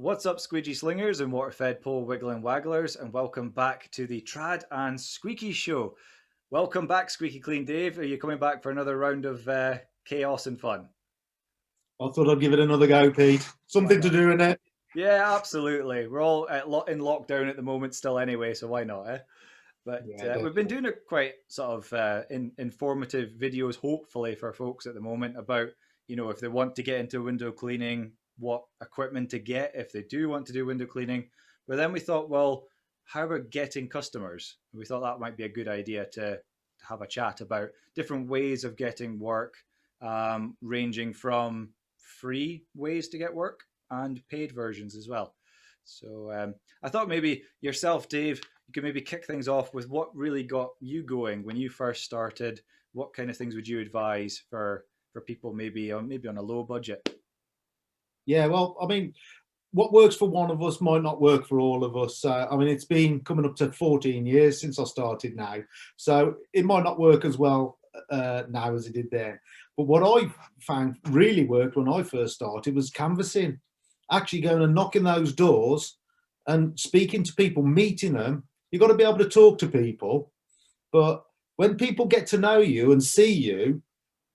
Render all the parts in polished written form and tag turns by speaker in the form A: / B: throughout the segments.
A: What's up, squeegee slingers and water-fed pole wiggling wagglers, and welcome back to the Trad and Squeaky Show. Welcome back, Squeaky Clean Dave. Are you coming back for another round of chaos and fun?
B: I thought I'd give it another go, Pete.
A: Why
B: Something to
A: not?
B: do in it.
A: Yeah, absolutely. We're all in lockdown at the moment still anyway, so why not, eh? But
B: Yeah,
A: we've been
B: definitely.
A: doing a quite sort of informative videos, hopefully, for folks at the moment about, if they want to get into window cleaning, what equipment to get if they do want to do window cleaning. But then we thought, well, how about getting customers? We thought that might be a good idea to have a chat about different ways of getting work, ranging from free ways to get work and paid versions as well. So I thought maybe yourself, Dave, you could maybe kick things off with what really got you going when you first started. What kind of things would you advise for people maybe on a low budget?
B: Yeah, well, I mean, what works for one of us might not work for all of us. I mean, it's been coming up to 14 years since I started now. So it might not work as well now as it did then. But what I found really worked when I first started was canvassing, actually going and knocking those doors and speaking to people, meeting them. You've got to be able to talk to people. But when people get to know you and see you,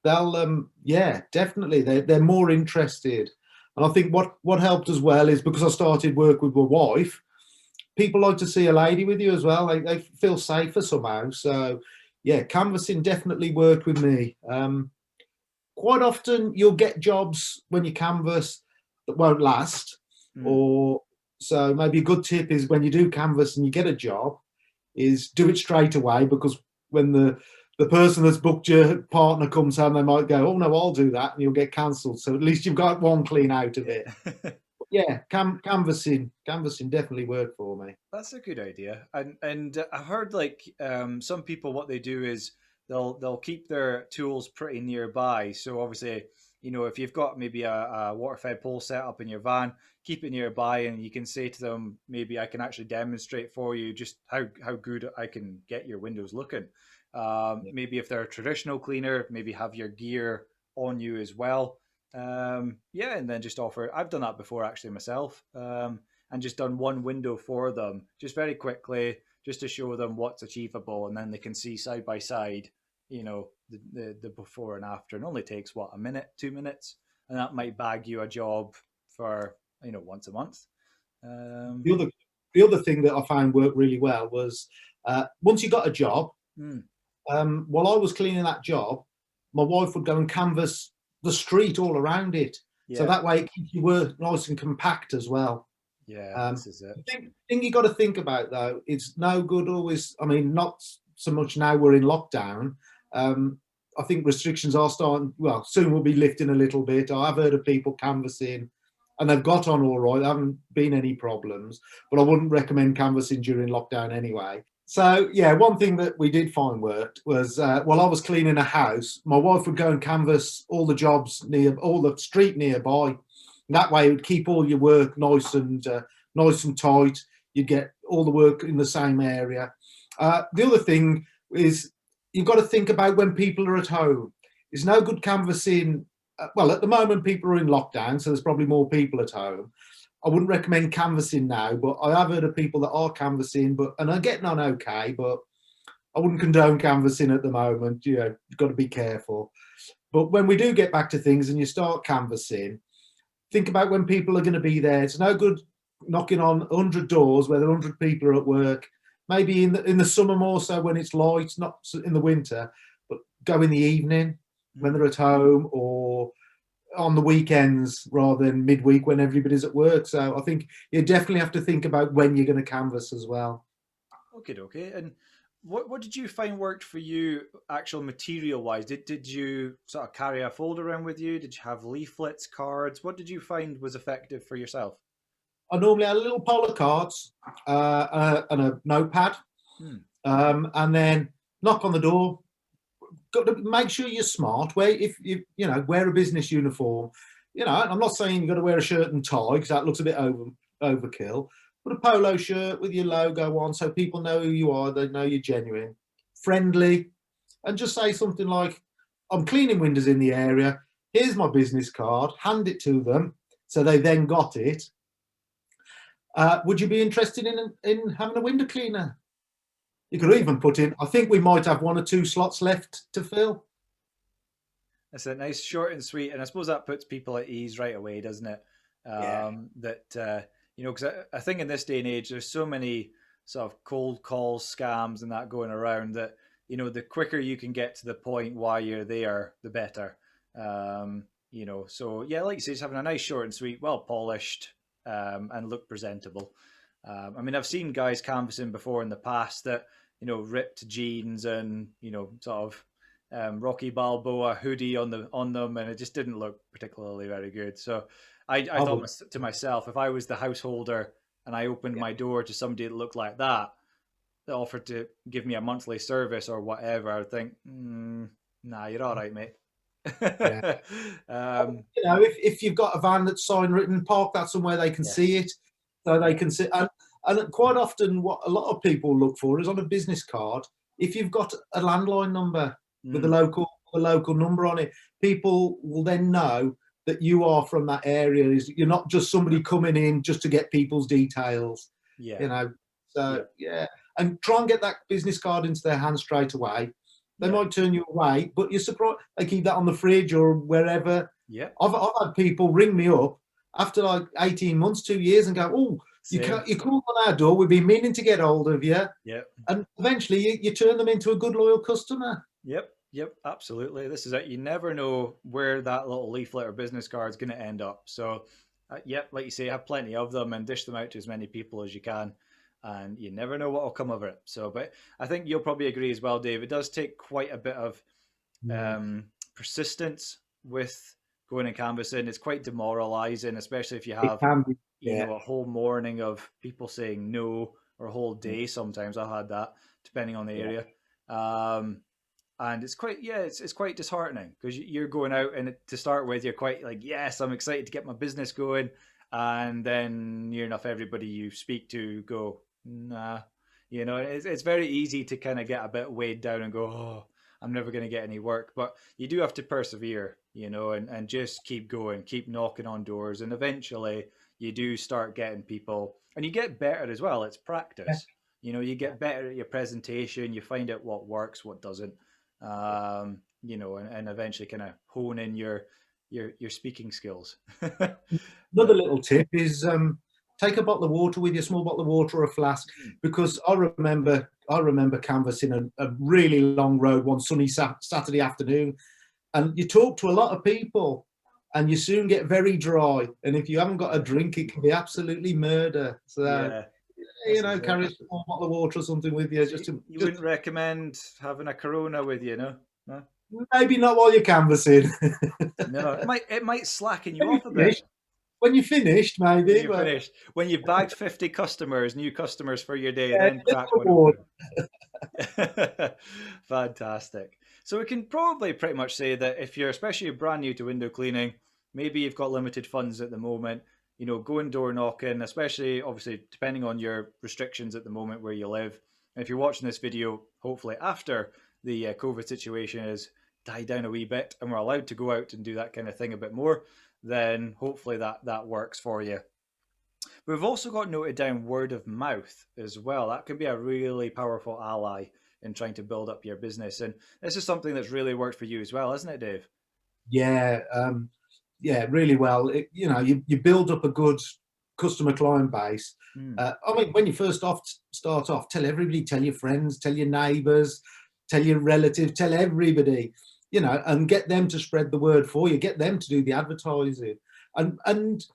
B: they'll yeah, definitely they're more interested. And I think what helped as well is because I started work with my wife, people like to see a lady with you as well. They feel safer somehow. So yeah, canvassing definitely worked with me. Quite often you'll get jobs when you canvass that won't last,
A: Mm.
B: or so maybe a good tip is when you do canvass and you get a job is do it straight away, because when the person that's booked your partner comes home, they might go, "Oh no, I'll do that," and you'll get cancelled. So at least you've got one clean out of it.
A: Yeah.
B: Yeah, canvassing definitely worked for me.
A: That's a good idea. And I heard like some people what they do is they'll keep their tools pretty nearby. So obviously, if you've got maybe a water fed pole set up in your van, keep it nearby, and you can say to them, maybe I can actually demonstrate for you just how good I can get your windows looking.
B: Yeah.
A: Maybe if they're a traditional cleaner, maybe have your gear on you as well. Yeah, and then just offer. I've done that before actually myself. And just done one window for them, just very quickly, just to show them what's achievable, and then they can see side by side, the before and after. It only takes what, a minute, 2 minutes, and that might bag you a job for once a month. Um,
B: The other the other thing that I found worked really well was once you got a job,
A: hmm,
B: while I was cleaning that job, my wife would go and canvass the street all around it. So
A: yeah,
B: that way it keeps your work nice and compact as well.
A: yeah,
B: Um,
A: this is it.
B: the thing you got to think about though, it's no good always. I mean, not so much now we're in lockdown. I think restrictions are starting. Well, soon we'll be lifting a little bit. I have heard of people canvassing, and they've got on all right. There haven't been any problems, but I wouldn't recommend canvassing during lockdown anyway. So yeah, one thing that we did find worked was while I was cleaning a house, my wife would go and canvass all the jobs near all the street nearby. That way, it would keep all your work nice and tight. You get all the work in the same area. The other thing is you've got to think about when people are at home. It's no good canvassing. Well, at the moment, people are in lockdown, so there's probably more people at home. I wouldn't recommend canvassing now, but I have heard of people that are canvassing, and are getting on okay. But I wouldn't condone canvassing at the moment. You've got to be careful. But when we do get back to things and you start canvassing, think about when people are going to be there. It's no good knocking on 100 doors where 100 people are at work. Maybe in the summer more so when it's light, not in the winter, but go in the evening when
A: Hmm.
B: they're at home, or on the weekends rather than midweek when everybody's at work. So I think you definitely have to think about when you're going to canvass as well.
A: Okay, okay. And what did you find worked for you, actual material wise? Did you sort of carry a folder around with you? Did you have leaflets, cards? What did you find was effective for yourself?
B: I normally have little polar cards and a notepad,
A: Hmm.
B: and then knock on the door. Got to make sure you're smart. Wear if you wear a business uniform. I'm not saying you've got to wear a shirt and tie because that looks a bit overkill. Put a polo shirt with your logo on so people know who you are. They know you're genuine, friendly, and just say something like, "I'm cleaning windows in the area. Here's my business card." Hand it to them so they then got it. Would you be interested in having a window cleaner? You could even put in, I think we might have 1 or 2 slots left to fill.
A: It's a nice, short and sweet, and I suppose that puts people at ease right away, doesn't it?
B: Yeah.
A: That because I think in this day and age, there's so many sort of cold calls, scams, and that going around that the quicker you can get to the point why you're there, the better. So yeah, like you say, just having a nice, short and sweet, well polished, and look presentable. I mean, I've seen guys canvassing before in the past that ripped jeans and sort of Rocky Balboa hoodie on them, and it just didn't look particularly very good. So I
B: I
A: thought
B: would.
A: to myself, if I was the householder and I opened
B: Yeah.
A: my door to somebody that looked like that offered to give me a monthly service or whatever, I'd think, nah, you're all right, mate.
B: Yeah.
A: um,
B: If you've got a van that's sign written, park that somewhere they can
A: yeah,
B: see it, so they
A: yeah,
B: can see. And quite often, what a lot of people look for is on a business card. If you've got a landline number with
A: mm,
B: a local number on it, people will then know that you are from that area. Is you're not just somebody coming in just to get people's details,
A: yeah,
B: you know. So
A: yeah,
B: yeah, and try and get that business card into their hands straight away. They
A: yeah,
B: might turn you away, but you're surprised they keep that on the fridge or wherever.
A: yeah.
B: I've had people ring me up after like 18 months, 2 years, and go, "Oh,
A: Same.
B: you called on our door. We've been meaning to get hold of you."
A: Yeah.
B: And eventually, you turn them into a good loyal customer.
A: Yep, yep, absolutely. This is it. You never know where that little leaflet or business card is going to end up. So, yep, like you say, have plenty of them and dish them out to as many people as you can. And you never know what will come of it. So, but I think you'll probably agree as well, Dave. It does take quite a bit of
B: Mm.
A: persistence with going and canvassing. It's quite demoralizing, especially if you
B: It
A: have,
B: can be, yeah,
A: a whole morning of people saying no, or a whole day. Sometimes I've had that, depending on the
B: yeah.
A: area. Um, and it's quite, yeah, it's quite disheartening because you're going out and to start with you're quite like, yes, I'm excited to get my business going, and then near enough everybody you speak to go, nah. It's very easy to kind of get a bit weighed down and go, oh, I'm never going to get any work. But you do have to persevere, and just keep going, keep knocking on doors, and eventually you do start getting people, and you get better as well. It's
B: Yeah.
A: practice. You get better at your presentation, you find out what works, what doesn't, and eventually kind of hone in your speaking skills.
B: Another
A: But
B: little tip is take a bottle of water with you, a small bottle of water or a flask, because I remember canvassing a really long road one sunny Saturday afternoon, and you talk to a lot of people, and you soon get very dry. And if you haven't got a drink, it can be absolutely murder. So
A: yeah, this is it.
B: carry a small bottle of water or something with you,
A: So
B: just to
A: you
B: just
A: wouldn't recommend having a Corona with you, no? No,
B: maybe not while you're canvassing.
A: no. It might slacken you
B: when you
A: off a bit
B: finished, when you finished,
A: when
B: maybe.
A: you're
B: But
A: finished. When you've bagged 50 customers, new customers for your day,
B: yeah,
A: then
B: just
A: crack
B: a
A: one
B: ward.
A: open. Fantastic. So we can probably pretty much say that if you're especially brand new to window cleaning, maybe you've got limited funds at the moment, going door knocking, especially obviously depending on your restrictions at the moment where you live. And if you're watching this video, hopefully after the COVID situation has died down a wee bit and we're allowed to go out and do that kind of thing a bit more, then hopefully that works for you. We've also got noted down word of mouth as well. That can be a really powerful ally in trying to build up your business. And this is something that's really worked for you as well, isn't it, Dave?
B: Yeah, yeah, really well. You build up a good customer client base.
A: Mm,
B: I mean, when you start off, tell everybody, tell your friends, tell your neighbours, tell your relatives, tell everybody, and get them to spread the word for you. Get them to do the advertising, and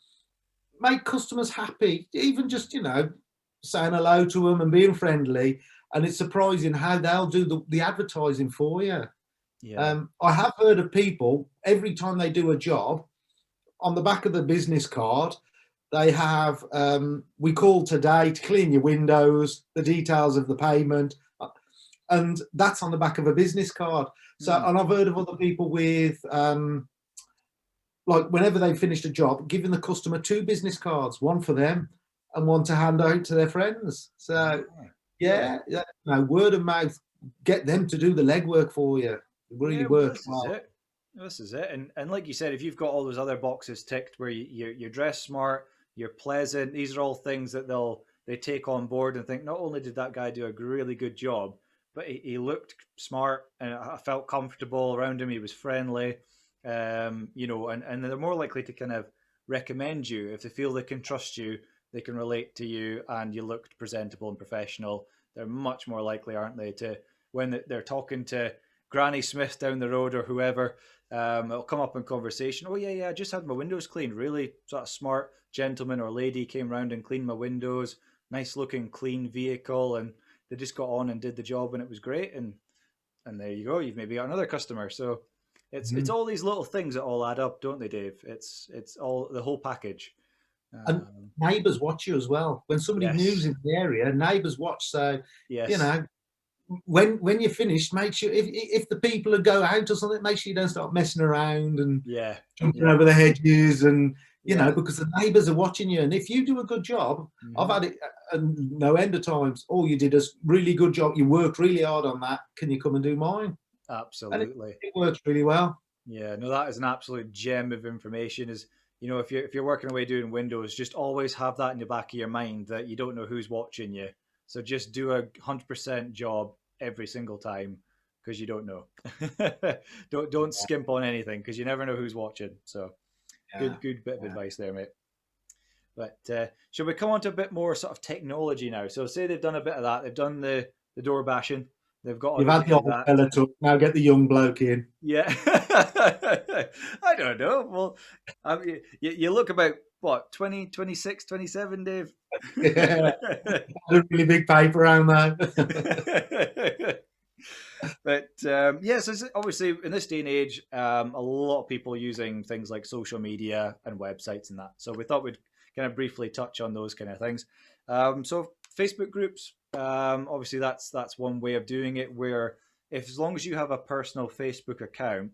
B: make customers happy. Even just saying hello to them and being friendly. And it's surprising how they'll do the advertising for you.
A: yeah.
B: I have heard of people, every time they do a job, on the back of the business card, they have, we call today to clean your windows, the details of the payment, and that's on the back of a business card. So,
A: Mm,
B: and I've heard of other people with, like whenever they've finished a job, giving the customer 2 business cards, one for them and one to hand out to their friends. So,
A: ah, yeah.
B: yeah, word of mouth, get them to do the legwork for you. It really
A: Yeah, well,
B: works
A: this is
B: well.
A: it. This is it. And like you said, if you've got all those other boxes ticked where you're dressed smart, you're pleasant. These are all things that they take on board and think, not only did that guy do a really good job, but he looked smart and I felt comfortable around him. He was friendly, and they're more likely to kind of recommend you if they feel they can trust you, they can relate to you, and you looked presentable and professional. They're much more likely, aren't they, to when they're talking to Granny Smith down the road or whoever, it'll come up in conversation. Oh yeah, I just had my windows cleaned. Really sort of smart gentleman or lady came round and cleaned my windows. Nice looking, clean vehicle, and they just got on and did the job, and it was great. And there you go. You've maybe got another customer. So it's
B: Mm.
A: all these little things that all add up, don't they, Dave? It's all the whole package.
B: And
A: Um,
B: neighbours watch you as well. When somebody new's
A: yes,
B: in the area, neighbours watch. So, you
A: yes,
B: know, when you're finished, make sure if the people go out or something, make sure you don't start messing around and
A: yeah,
B: jumping
A: yeah,
B: over the hedges and
A: yeah.
B: because the neighbours are watching you. And if you do a good job, I've
A: Hmm.
B: had it no end of times. Oh, you did a really good job. You worked really hard on that. Can you come and do mine? And
A: Absolutely.
B: it works really well.
A: Yeah, no, that is an absolute gem of information. Is if you're working away doing Windows, just always have that in the back of your mind that you don't know who's watching you. So just do 100% job every single time because you don't know. Don't
B: Yeah,
A: skimp on anything because you never know who's watching. So
B: yeah,
A: good bit of
B: yeah.
A: advice there, mate. But shall we come on to a bit more sort of technology now? So say they've done a bit of that. They've done the door bashing. They've got
B: You've
A: on to
B: had the
A: do
B: old
A: that.
B: fella talk. Now get the young bloke in.
A: Yeah, I don't know. Well, you look about what 20, 26, 27, Dave.
B: Yeah, a really big paper around there.
A: But yeah, so obviously in this day and age, a lot of people using things like social media and websites and that. So we thought we'd kind of briefly touch on those kind of things. So Facebook groups, obviously that's one way of doing it. Where if as long as you have a personal Facebook account,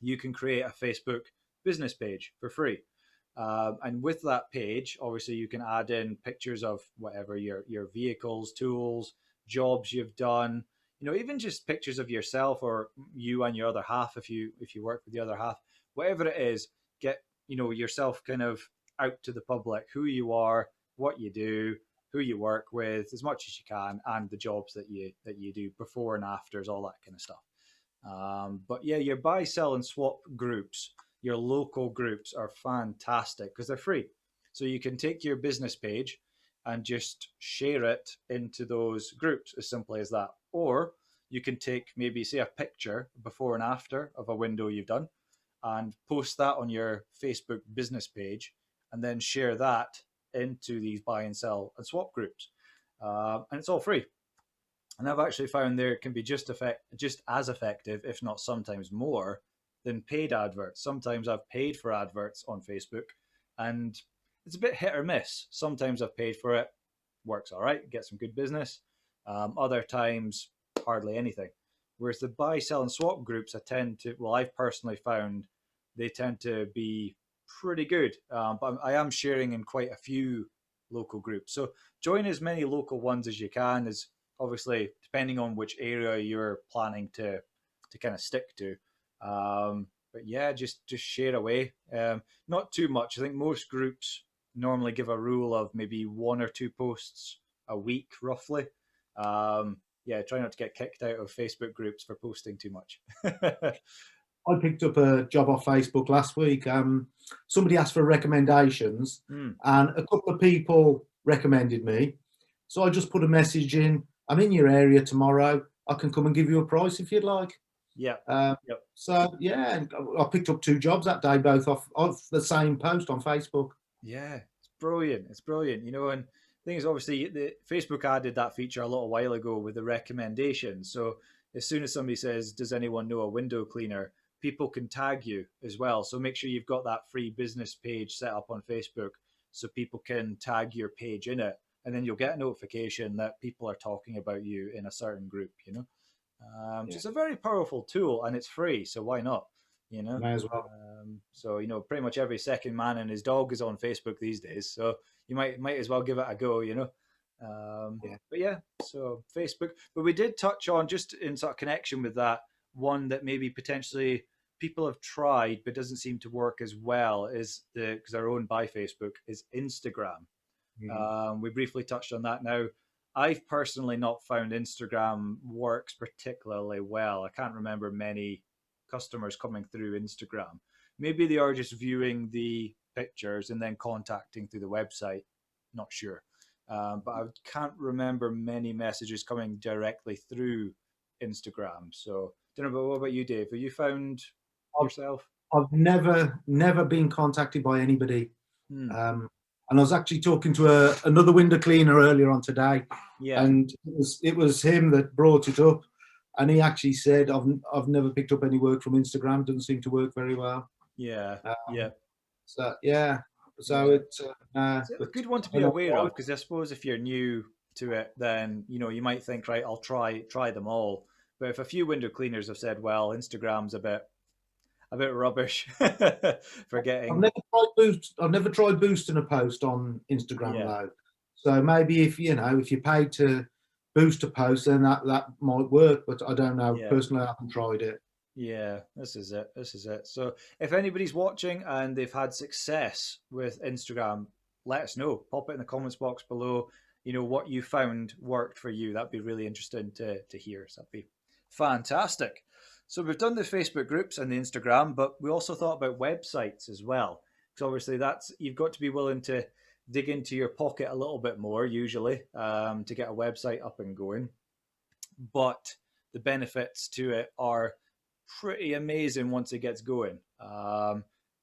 A: you can create a Facebook business page for free. And with that page, obviously, you can add in pictures of whatever your vehicles, tools, jobs you've done. Even just pictures of yourself or you and your other half, if you work with the other half, whatever it is, get yourself kind of out to the public, who you are, what you do, who you work with, as much as you can, and the jobs that you do before and afters, all that kind of stuff. But yeah, your buy, sell, and swap groups, your local groups are fantastic because they're free. So you can take your business page and just share it into those groups as simply as that. Or you can take maybe, say, a picture before and after of a window you've done and post that on your Facebook business page and then share that into these buy and sell and swap groups. And it's all free. And I've actually found there can be just as effective, if not sometimes more, than paid adverts. Sometimes I've paid for adverts on Facebook, and it's a bit hit or miss. Sometimes I've paid for it, works all right, get some good business. Other times, hardly anything. Whereas the buy, sell, and swap groups, I've personally found they tend to be pretty good. But I am sharing in quite a few local groups. So join as many local ones as you can, as obviously depending on which area you're planning to kind of stick to. But yeah, just share away. Not too much. I think most groups normally give a rule of maybe one or two posts a week, roughly. Yeah, try not to get kicked out of Facebook groups for posting too much.
B: I picked up a job off Facebook last week. Somebody asked for recommendations,
A: Mm,
B: and a couple of people recommended me. So I just put a message in. I'm in your area tomorrow. I can come and give you a price if you'd like.
A: yeah,
B: Um,
A: yep.
B: so yeah, and I picked up 2 jobs that day, both off the same post on Facebook.
A: Yeah, it's brilliant. It's brilliant. And the thing is, obviously, the Facebook added that feature a little while ago with the recommendations. So as soon as somebody says, "Does anyone know a window cleaner?" people can tag you as well. So make sure you've got that free business page set up on Facebook, so people can tag your page in it, and then you'll get a notification that people are talking about you in a certain group. So
B: Yeah,
A: it's a very powerful tool, and it's free. So why not? You know.
B: may as well.
A: So pretty much every second man and his dog is on Facebook these days. So you might as well give it a go.
B: Yeah.
A: But yeah, so Facebook. But we did touch on, just in sort of connection with that, one that maybe potentially people have tried but doesn't seem to work as well is because they're owned by Facebook is Instagram.
B: Mm.
A: We briefly touched on that. Now, I've personally not found Instagram works particularly well. I can't remember many customers coming through Instagram. Maybe they are just viewing the pictures and then contacting through the website. Not sure. But I can't remember many messages coming directly through Instagram. So, don't know. But what about you, Dave? Have you found
B: I've,
A: yourself?
B: I've never been contacted by anybody.
A: Hmm.
B: And I was actually talking to another window cleaner earlier on today,
A: Yeah.
B: and it was him that brought it up, and he actually said, "I've never picked up any work from Instagram. Doesn't seem to work very well."
A: Yeah.
B: Um,
A: Yeah.
B: so yeah, so
A: Yeah.
B: it's
A: So it's a
B: but
A: good one to
B: I
A: be
B: don't
A: aware
B: know
A: of because I suppose if you're new to it, then you might think, right, I'll try them all. But if a few window cleaners have said, well, Instagram's a bit rubbish for
B: I've
A: getting,
B: never tried boost. I've never tried boosting a post on Instagram
A: yeah,
B: though. So maybe if you paid to boost a post, then that might work. But I don't know.
A: yeah,
B: Personally, I haven't tried it.
A: yeah. This is it. This is it. So if anybody's watching and they've had success with Instagram, let us know. Pop it in the comments box below. What you found worked for you. That'd be really interesting to hear. So that'd be fantastic. So we've done the Facebook groups and the Instagram, but we also thought about websites as well. Because obviously you've got to be willing to dig into your pocket a little bit more usually to get a website up and going. But the benefits to it are pretty amazing once it gets going.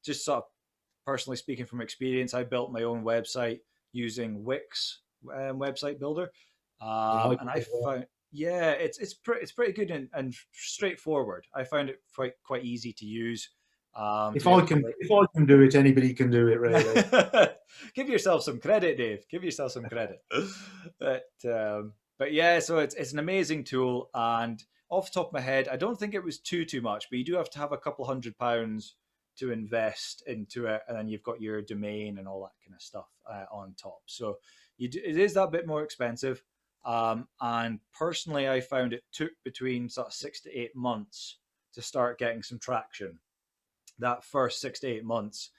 A: Just sort of personally speaking from experience, I built my own website using Wix website builder,
B: Yeah,
A: and I found it's pretty good and straightforward. I found it quite easy to use. To
B: if
A: be
B: I
A: able to
B: can if I can do it, anybody can do it. Really.
A: give yourself some credit, Dave. Give yourself some credit. But yeah, so it's an amazing tool. And off the top of my head, I don't think it was too much, but you do have to have a couple £100 to invest into it, and then you've got your domain and all that kind of stuff on top. So it is that bit more expensive. And personally, I found it took between sort of 6 to 8 months to start getting some traction. That first 6 to 8 months,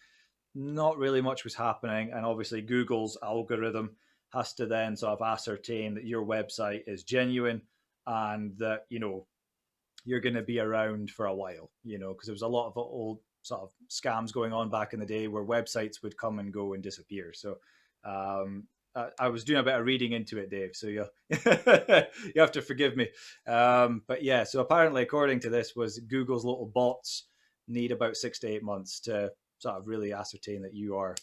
A: not really much was happening. And obviously, Google's algorithm has to then sort of ascertain that your website is genuine and that, you're going to be around for a while, because there was a lot of old sort of scams going on back in the day where websites would come and go and disappear. So, I was doing a bit of reading into it, Dave. So you you have to forgive me. But yeah, so apparently, according to this, was Google's little bots need about 6 to 8 months to sort of really ascertain that you are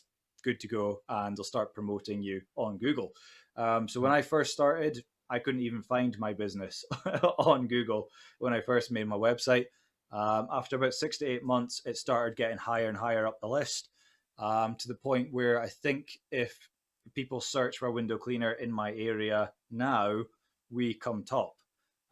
A: good to go, and they'll start promoting you on Google. So when I first started, I couldn't even find my business on Google when I first made my website. After about 6 to 8 months, it started getting higher and higher up the list, to the point where I think if people search for a window cleaner in my area now, we come top.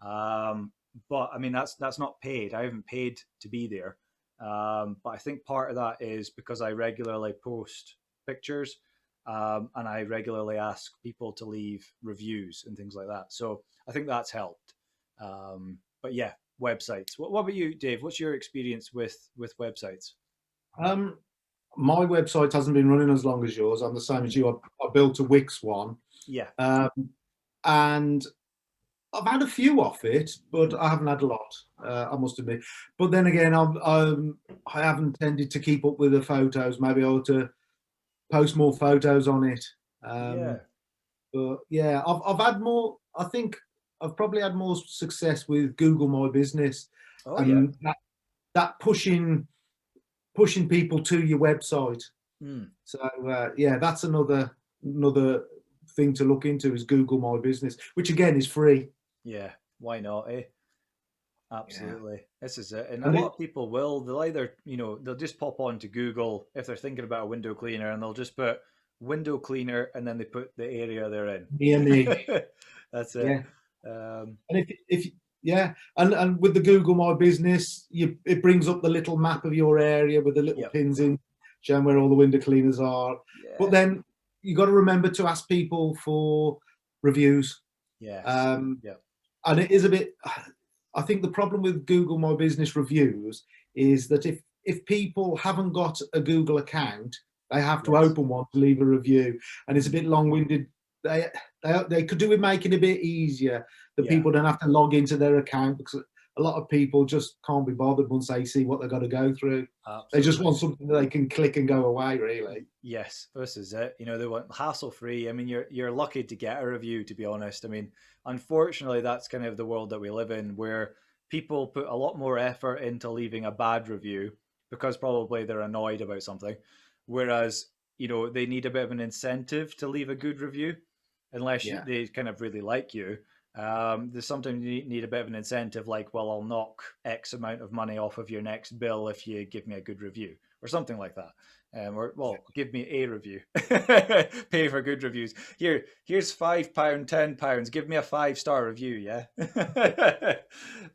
A: But I mean, that's not paid. I haven't paid to be there. But I think part of that is because I regularly post pictures, and I regularly ask people to leave reviews and things like that. So I think that's helped. But yeah, websites. What about you, Dave? What's your experience with websites?
B: Um, my website hasn't been running as long as yours. I'm the same as you. I built a Wix one,
A: Yeah.
B: um, and I've had a few off it, but
A: Mm.
B: I haven't had a lot. I must admit. But then again, I haven't tended to keep up with the photos. Maybe I ought to post more photos on it.
A: Yeah.
B: But yeah, I've had more. I think I've probably had more success with Google My Business,
A: Oh yeah.
B: and that pushing people to your website.
A: Mm.
B: So yeah, that's another thing to look into is Google My Business, which again is free.
A: Yeah. Why not, eh?
B: Yeah,
A: Absolutely. This is it. And a
B: and
A: lot of people they'll either, they'll just pop on to Google if they're thinking about a window cleaner and they'll just put window cleaner and then they put the area they're in.
B: near me.
A: That's it.
B: Yeah,
A: Um,
B: and if yeah, and with the Google My Business, it brings up the little map of your area with the little
A: yep.
B: pins in, showing where all the window cleaners are. But
A: Yeah.
B: then you got to remember to ask people for reviews.
A: Yes.
B: Um,
A: Yep.
B: and it is a bit. I think the problem with Google My Business reviews is that if people haven't got a Google account, they have to
A: Yes.
B: open one to leave a review, and it's a bit long-winded. They they could do with making it a bit easier that
A: Yeah.
B: people don't have to log into their account, because a lot of people just can't be bothered once they see what they've got to go through. They just
A: Absolutely.
B: want something that they can click and go away, really.
A: Yes, this is it. You know, they want hassle free. I mean, you're lucky to get a review, to be honest. I mean, unfortunately, that's kind of the world that we live in, where people put a lot more effort into leaving a bad review because probably they're annoyed about something, whereas they need a bit of an incentive to leave a good review, unless
B: Yeah.
A: they kind of really like you. There's sometimes you need a bit of an incentive, like, well, I'll knock X amount of money off of your next bill if you give me a good review, or something like that. Or well, give me a review. Pay for good reviews. Here's £5, £10. Give me a 5-star review, yeah.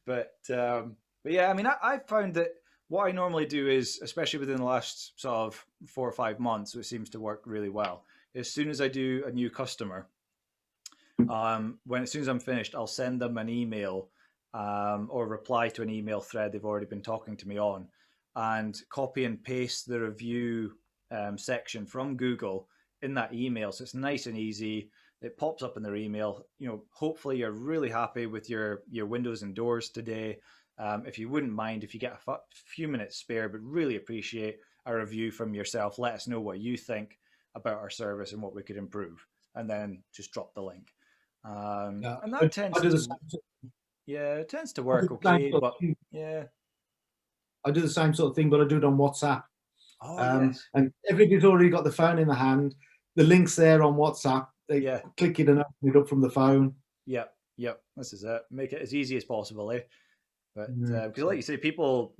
A: But yeah, I mean, I found that what I normally do is, especially within the last sort of 4 or 5 months, it seems to work really well. As soon as I do a new customer, when as soon as I'm finished, I'll send them an email, or reply to an email thread they've already been talking to me on, and copy and paste the review section from Google in that email. So it's nice and easy. It pops up in their email. Hopefully you're really happy with your windows and doors today. If you wouldn't mind, if you get a few minutes spare, but really appreciate a review from yourself. Let us know what you think about our service and what we could improve, and then just drop the link.
B: Yeah.
A: And that
B: I
A: tends
B: do the
A: to,
B: same.
A: yeah, it tends to
B: I do
A: work
B: the same
A: okay,
B: sort of
A: but
B: thing.
A: yeah.
B: I do the same sort of thing, but I do it on WhatsApp.
A: Oh yes,
B: And everybody's already got the phone in the hand. The link's there on WhatsApp. They
A: yeah,
B: click it and open it up from the phone.
A: yep, yep. This is it. Make it as easy as possible, eh? But
B: Mm.
A: because, like you say, people,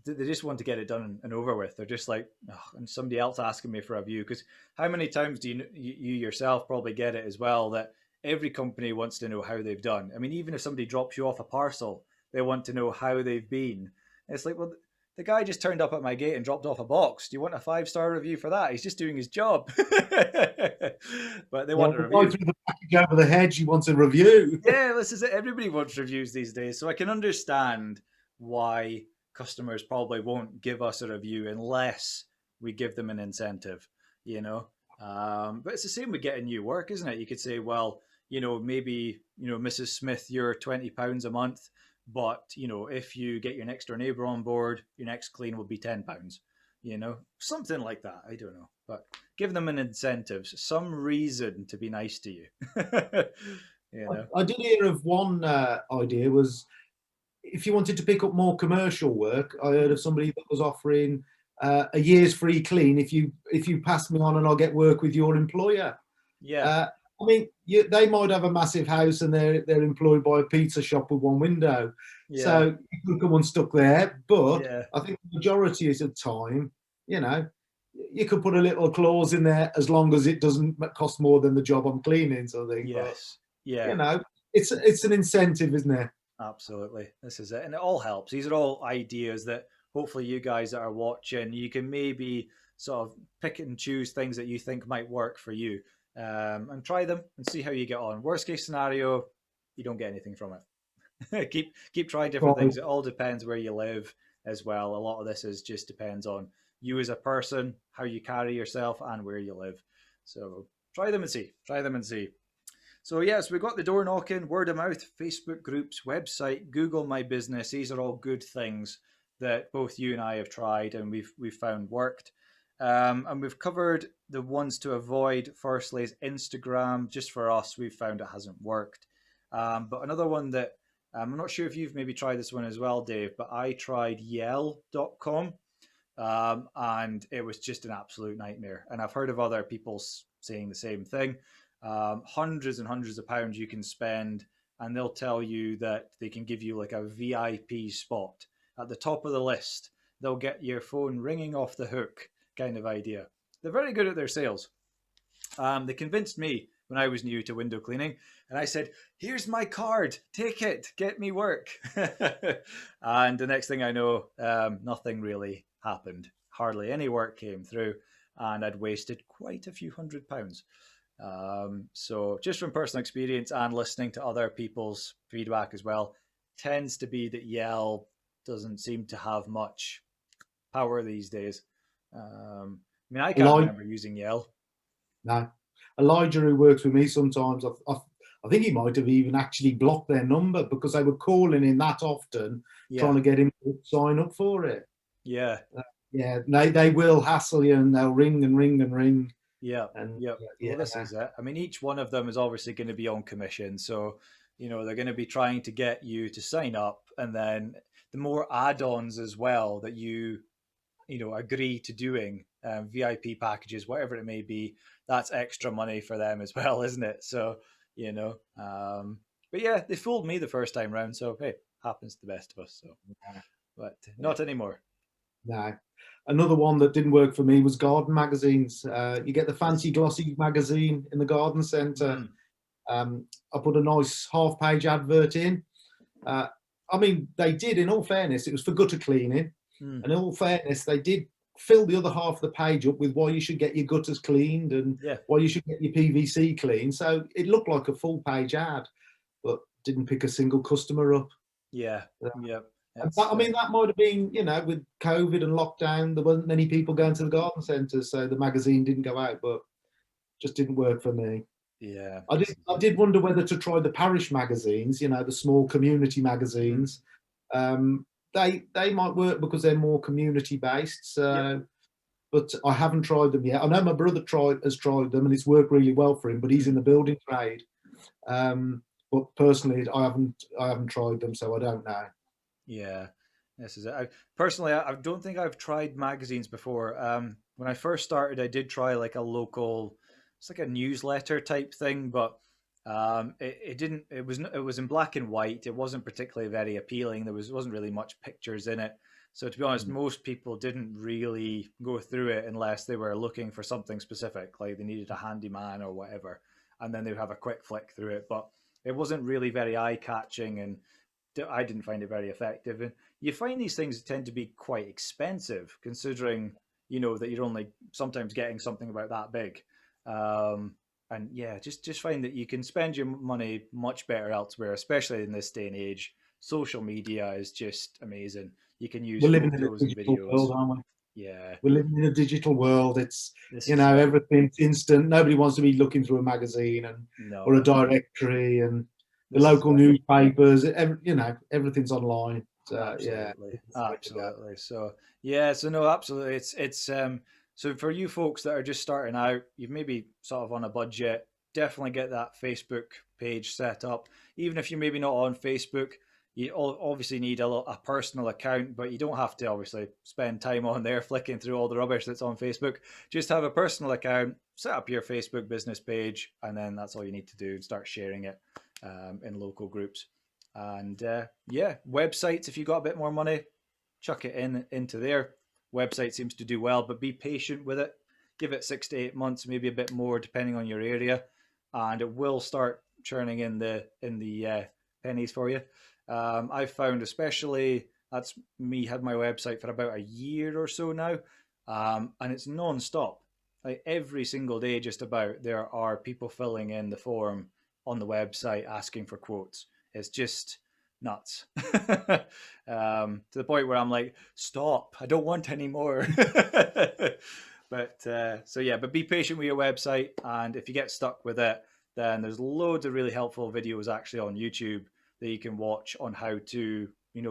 A: they just want to get it done and over with. They're just like, oh, and somebody else asking me for a view. Because how many times do you yourself probably get it as well, that every company wants to know how they've done? I mean, even if somebody drops you off a parcel, they want to know how they've been. It's like, well, the guy just turned up at my gate and dropped off a box. Do you want a 5-star review for that? He's just doing his job. But they
B: Yeah,
A: want a
B: the guy
A: review.
B: through the package over the hedge, he wants a review.
A: Yeah, this is it. Everybody wants reviews these days, so I can understand why customers probably won't give us a review unless we give them an incentive. You know, but it's the same with getting new work, isn't it? You could say, well, maybe Mrs. Smith, you're £20 a month, but if you get your next door neighbour on board, your next clean will be £10. Something like that. I don't know, but give them an incentive, some reason to be nice to you. you know.
B: I did hear of one idea was, if you wanted to pick up more commercial work, I heard of somebody that was offering a year's free clean if you pass me on and I'll get work with your employer.
A: Yeah,
B: Uh, I mean, they might have a massive house and they're employed by a pizza shop with one window,
A: yeah,
B: so you could come unstuck there. But
A: yeah,
B: I think the majority of the time, you know, you could put a little clause in there as long as it doesn't cost more than the job I'm cleaning, sort of thing. But
A: yes, yeah,
B: you know, it's an incentive, isn't it?
A: absolutely. This is it. And it all helps. These are all ideas that hopefully you guys that are watching, you can maybe sort of pick and choose things that you think might work for you, and try them and see how you get on. Worst case scenario, you don't get anything from it. keep trying different
B: Right.
A: things. It all depends where you live as well. A lot of this is just depends on you as a person, how you carry yourself, and where you live. So try them and see. Try them and see. So yes, we got the door knocking, word of mouth, Facebook groups, website, Google My Business. These are all good things that both you and I have tried and we've found worked. And we've covered the ones to avoid. Firstly is Instagram. Just for us, we've found it hasn't worked. But another one that I'm not sure if you've maybe tried this one as well, Dave, but I tried yell.com, and it was just an absolute nightmare. And I've heard of other people saying the same thing. Hundreds and hundreds of pounds you can spend, and they'll tell you that they can give you like a VIP spot at the top of the list. They'll get your phone ringing off the hook, kind of idea. They're very good at their sales. They convinced me when I was new to window cleaning, and I said, "Here's my card. Take it. Get me work." And the next thing I know, nothing really happened. Hardly any work came through, and I'd wasted quite a few £100. So just from personal experience and listening to other people's feedback as well, tends to be that Yell doesn't seem to have much power these days. I mean, I can't
B: Elijah,
A: remember using Yell.
B: no, Elijah, who works with me sometimes, I think he might have even actually blocked their number because they were calling in that often,
A: Yeah,
B: trying to get him to sign up for it.
A: yeah,
B: Yeah, they will hassle you and they'll ring and ring and ring.
A: yeah,
B: And
A: yeah.
B: yeah,
A: Well, this is it. I mean, each one of them is obviously going to be on commission, so they're going to be trying to get you to sign up, and then the more add-ons as well that you agree to doing, VIP packages, whatever it may be, that's extra money for them as well, isn't it? So but yeah, they fooled me the first time round, so hey, happens to the best of us. So, but
B: yeah,
A: not anymore.
B: no. Another one that didn't work for me was garden magazines. You get the
A: Yes.
B: fancy glossy magazine in the garden centre.
A: Mm,
B: I put a nice half-page advert in. Uh, I mean, they did, in all fairness, it was for gutter cleaning.
A: mm,
B: And in all fairness, they did fill the other half of the page up with why you should get your gutters cleaned and
A: yeah,
B: why you should get your PVC cleaned. So it looked like a full-page ad, but didn't pick a single customer up.
A: yeah,
B: Uh,
A: yeah.
B: and
A: It's
B: I mean, that might have been, with COVID and lockdown, there wasn't many people going to the garden centres, so the magazine didn't go out, but just didn't work for me.
A: yeah.
B: I did,
A: This is
B: I
A: it.
B: did wonder whether to try the parish magazines, the small community
A: Mm,
B: magazines. Um, they might work because they're more community based.
A: yep.
B: So, but I haven't tried them yet. I know my brother has tried them and it's worked really well for him, but he's in
A: Mm,
B: the building trade. But personally, I haven't tried them, so I don't know.
A: yeah. This is it. Personally, I don't think I've tried magazines before. When I first started, I did try like a local, it's like a newsletter type thing, but it didn't. It was in black and white. It wasn't particularly very appealing. Wasn't really much pictures in it. So to be honest,
B: Mm.
A: most people didn't really go through it unless they were looking for something specific, like they needed a handyman or whatever, and then they'd have a quick flick through it. But it wasn't really very eye catching, and I didn't find it very effective. And you find these things tend to be quite expensive, considering that you're only sometimes getting something about that big. And yeah, just find that you can spend your money much better elsewhere, especially in this day and age. Social media is just amazing. You can use
B: We're living in a
A: photos and
B: digital
A: videos.
B: world, aren't we?
A: Yeah,
B: We're living in a digital world. It's
A: this is it.
B: everything's instant. Nobody wants to be looking through a magazine or a
A: No,
B: directory and the
A: this is
B: local
A: it.
B: newspapers. Everything's online. Yeah,
A: Absolutely,
B: it's the way to go.
A: absolutely. So yeah, so no, absolutely. It's so for you folks that are just starting out, you've maybe sort of on a budget, definitely get that Facebook page set up. Even if you're maybe not on Facebook, you obviously need a personal account, but you don't have to obviously spend time on there flicking through all the rubbish that's on Facebook. Just have a personal account, set up your Facebook business page, and then that's all you need to do and start sharing it in local groups. And yeah, websites, if you got a bit more money, chuck it into there. Website seems to do well, but be patient with it. Give it 6 to 8 months, maybe a bit more, depending on your area, and it will start churning in the pennies for you. I've found, especially that's me had my website for about a year or so now, and it's non-stop. Like every single day, just about there are people filling in the form on the website asking for quotes. It's just nuts. To the point where I'm like, stop, I don't want any more. But so yeah, but be patient with your website, and if you get stuck with it, then there's loads of really helpful videos actually on YouTube that you can watch on how to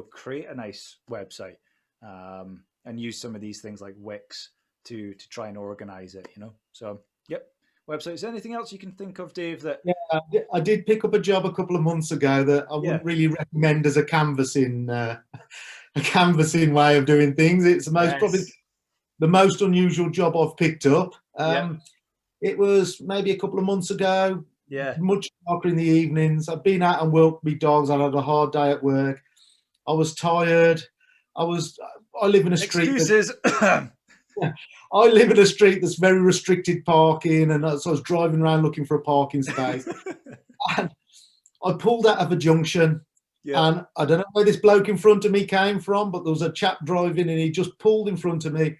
A: create a nice website, and use some of these things like Wix to try and organize it. So yep, websites. Anything else you can think of, Dave? That
B: Yeah, I did pick up a job a couple of months ago that I
A: yeah,
B: wouldn't really recommend as a canvassing a canvassing way of doing things. It's probably
A: yes,
B: the most unusual job I've picked up.
A: yeah,
B: It was maybe a couple of months ago,
A: yeah.
B: much darker in the evenings. I'd been out and walked my dogs. I had a hard day at work. I was tired. I was. I live in a street that
A: Excuses.
B: I live in a street that's very restricted parking, and so I was driving around looking for a parking space. And I pulled out of a junction,
A: Yeah.
B: and I don't know where this bloke in front of me came from, but there was a chap driving, and he just pulled in front of me,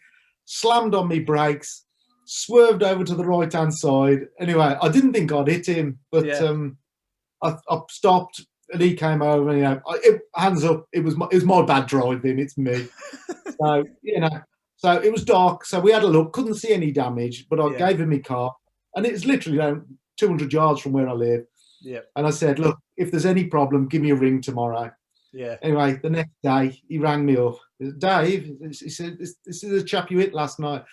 B: slammed on me brakes, swerved over to the right-hand side. Anyway, I didn't think I'd hit him, but
A: Yeah.
B: I stopped. and he came over, and, hands up, it was my bad driving, it's me. So, so it was dark, so we had a look, couldn't see any damage, but I
A: Yeah.
B: gave him my car, and it's literally 200 yards from where I live.
A: Yeah.
B: And I said, look, if there's any problem, give me a ring tomorrow.
A: Yeah.
B: Anyway, the next day, he rang me up. Dave, he said, this is the chap you hit last night.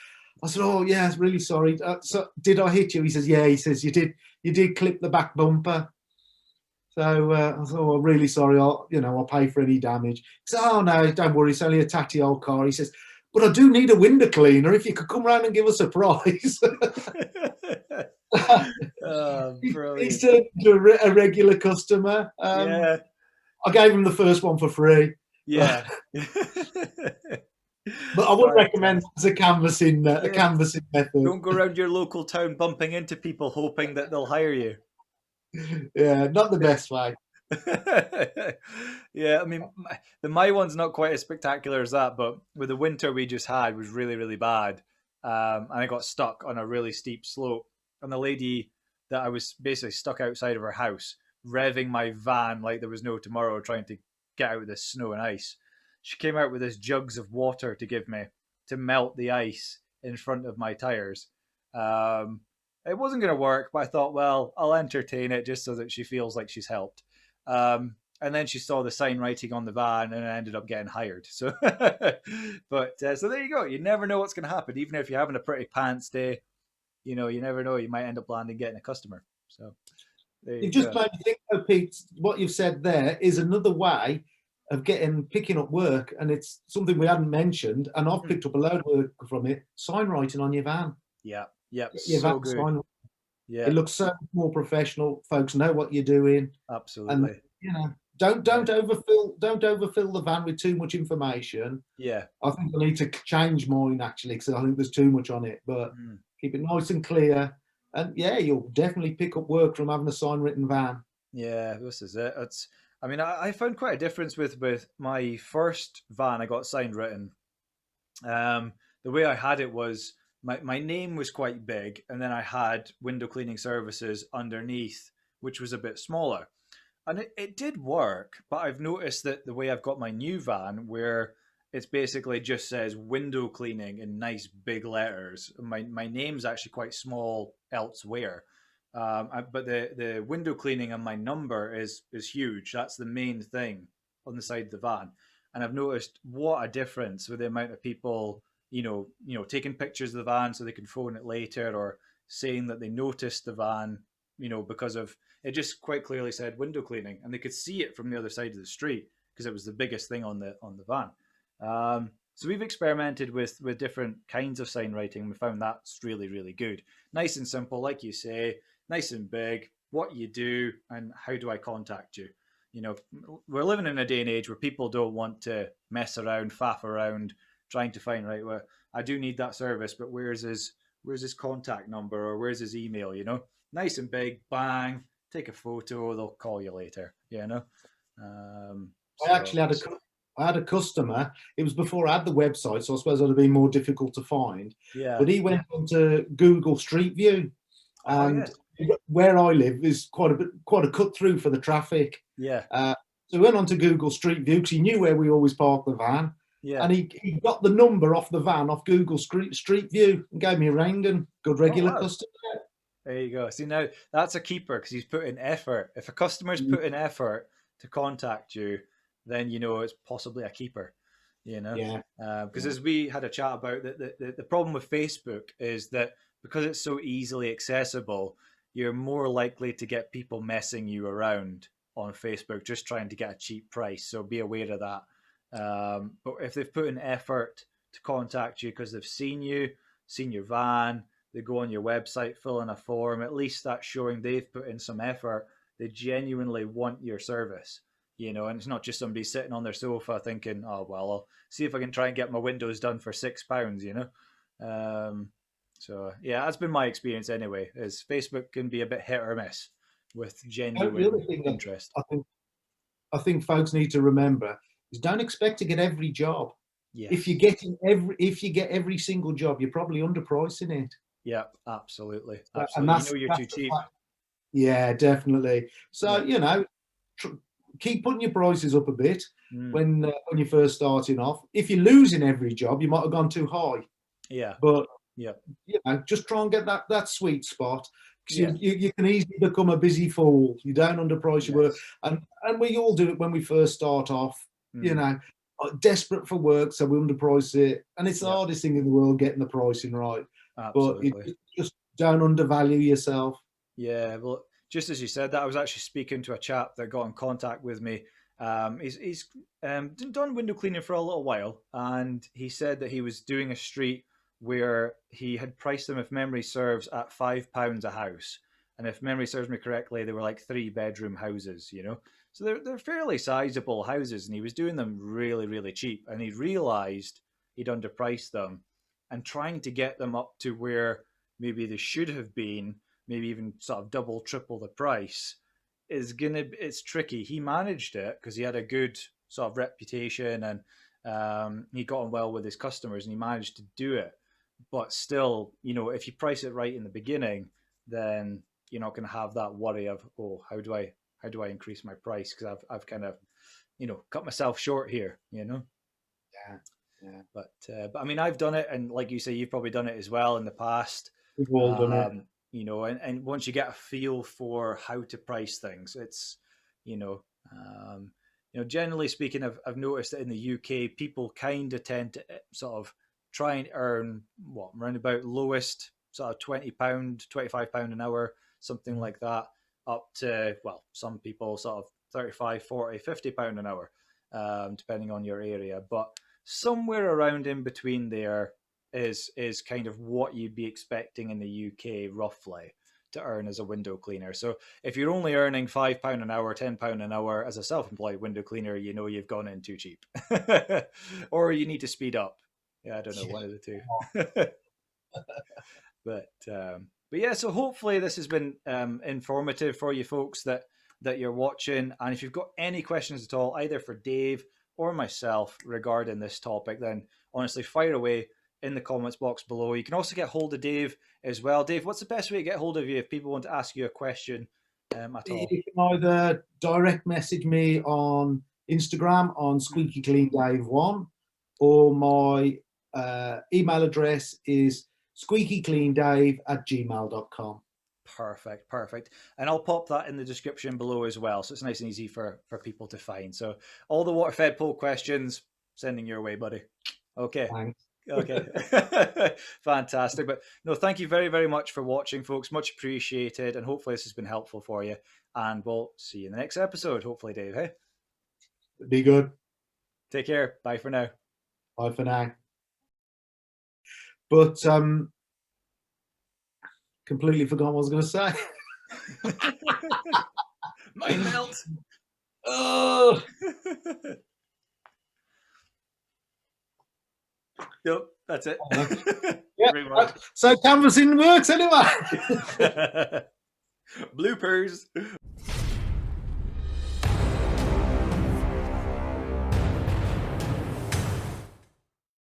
B: I said, oh, yeah, really sorry. So did I hit you? He says, yeah. He says, you did clip the back bumper. So I thought, oh, really sorry. I'll pay for any damage. He said, oh, no, don't worry. It's only a tatty old car. He says, but I do need a window cleaner. If you could come round and give us a price. He's turned into a regular customer.
A: Yeah.
B: I gave him the first one for free.
A: Yeah.
B: But I would recommend as a canvassing method.
A: Don't go around your local town bumping into people hoping that they'll hire you.
B: Yeah, not the best way.
A: Yeah, I mean, my one's not quite as spectacular as that, but with the winter we just had was really, really bad. And I got stuck on a really steep slope. And the lady that I was basically stuck outside of her house, revving my van like there was no tomorrow, trying to get out of this snow and ice. She came out with this jugs of water to give me to melt the ice in front of my tires. It wasn't going to work, but I thought, well, I'll entertain it just so that she feels like she's helped. And then she saw the sign writing on the van, and I ended up getting hired. So, so there you go. You never know what's going to happen, even if you're having a pretty pants day. You never know. You might end up landing getting a customer. So
B: you just made me think, though, Pete. What you've said there is another way of picking up work, and it's something we hadn't mentioned, and I've picked up a load of work from it. Sign writing on your van.
A: Yeah,
B: so good. Yeah, it looks so more professional. Folks know what you're doing.
A: Absolutely.
B: And don't overfill the van with too much information.
A: Yeah,
B: I think I need to change mine actually, because I think there's too much on it. But keep it nice and clear, and you'll definitely pick up work from having a sign written van.
A: Yeah, this is it. I found quite a difference with my first van. I got signed written. The way I had it was my name was quite big, and then I had window cleaning services underneath, which was a bit smaller. And it did work, but I've noticed that the way I've got my new van, where it's basically just says window cleaning in nice big letters, my name's actually quite small elsewhere. But the window cleaning on my number is huge. That's the main thing on the side of the van. And I've noticed what a difference with the amount of people, taking pictures of the van so they can phone it later, or saying that they noticed the van, because of it just quite clearly said window cleaning, and they could see it from the other side of the street because it was the biggest thing on the van. So we've experimented with different kinds of sign writing. We found that's really, really good. Nice and simple, like you say, nice and big, what you do and how do I contact you. We're living in a day and age where people don't want to mess around, faff around, trying to find, right, well, I do need that service, but where's his contact number, or where's his email, Nice and big, bang, take a photo, they'll call you later,
B: I had a customer. It was before I had the website, so I suppose it would have been more difficult to find.
A: Yeah.
B: But he went onto Google Street View, and where I live is quite a cut through for the traffic.
A: Yeah.
B: So he went onto Google Street View because he knew where we always park the van.
A: Yeah.
B: And he got the number off the van off Google Street View and gave me a ring, and good regular customer.
A: There you go. See, now that's a keeper because he's put in effort. If a customer's put in effort to contact you, then it's possibly a keeper. Because as we had a chat about, the problem with Facebook is that because it's so easily accessible, you're more likely to get people messing you around on Facebook just trying to get a cheap price. So be aware of that. But if they've put in effort to contact you because they've seen your van, they go on your website, fill in a form, at least that's showing they've put in some effort. They genuinely want your service, and it's not just somebody sitting on their sofa thinking, oh, well, I'll see if I can try and get my windows done for £6, So, yeah, that's been my experience anyway, is Facebook can be a bit hit or miss with genuine interest.
B: I think folks need to remember is don't expect to get every job.
A: Yes.
B: If you get every single job, you're probably underpricing it.
A: Yeah, absolutely.
B: And
A: you're too cheap.
B: Yeah, definitely. So, keep putting your prices up a bit
A: Mm.
B: when you're first starting off. If you're losing every job, you might have gone too high.
A: Yeah.
B: But
A: Yeah.
B: just try and get that sweet spot, because
A: Yeah.
B: you can easily become a busy fool. You don't underprice your work,
A: Yes.
B: and we all do it when we first start off.
A: Mm.
B: Desperate for work, so we underprice it, and it's the
A: Yep.
B: hardest thing in the world, getting the pricing right. But
A: Absolutely.
B: just don't undervalue yourself.
A: Yeah, well, just as you said that, I was actually speaking to a chap that got in contact with me. He's done window cleaning for a little while, and he said that he was doing a street where he had priced them, if memory serves, at £5 a house. And if memory serves me correctly, they were like 3-bedroom houses, you know. So they're fairly sizable houses, and he was doing them really, really cheap. And he realised he'd underpriced them, and trying to get them up to where maybe they should have been, maybe even sort of double, triple the price, it's tricky. He managed it because he had a good sort of reputation, and he got on well with his customers, and he managed to do it. But still, you know, if you price it right in the beginning, then you're not going to have that worry of, oh, how do I increase my price, because I've kind of, you know, cut myself short here, you know.
B: Yeah, yeah.
A: But I mean, I've done it, and like you say, you've probably done it as well in the past.
B: We've all done it.
A: You know, and once you get a feel for how to price things, it's, you know, generally speaking, I've noticed that in the UK, people kind of tend to sort of try and earn what, around about lowest sort of £20, £25 an hour, something like that, up to, well, some people sort of 35, 40, £50 an hour, depending on your area. But somewhere around in between there is kind of what you'd be expecting in the UK roughly to earn as a window cleaner. So if you're only earning £5 an hour, £10 an hour as a self-employed window cleaner, you know you've gone in too cheap, or you need to speed up. Yeah, I don't know, one of the two. But yeah, so hopefully this has been informative for you folks that you're watching. And if you've got any questions at all, either for Dave or myself regarding this topic, then honestly, fire away in the comments box below. You can also get hold of Dave as well. Dave, what's the best way to get hold of you if people want to ask you a question at all?
B: You can either direct message me on Instagram on Squeaky Clean Dave 1, or my email address is squeakycleandave@gmail.com.
A: Perfect. And I'll pop that in the description below as well, so it's nice and easy for people to find. So all the water-fed poll questions, sending your way, buddy. Okay.
B: Thanks.
A: Okay. Fantastic. But no, thank you very, very much for watching, folks. Much appreciated. And hopefully this has been helpful for you. And we'll see you in the next episode, hopefully, Dave. Hey?
B: Be good.
A: Take care. Bye for now.
B: Bye for now. But completely forgot what I was going to say.
A: Mind melt.
B: Oh.
A: Yep, that's it.
B: Yeah, so canvassing works anyway.
A: Bloopers.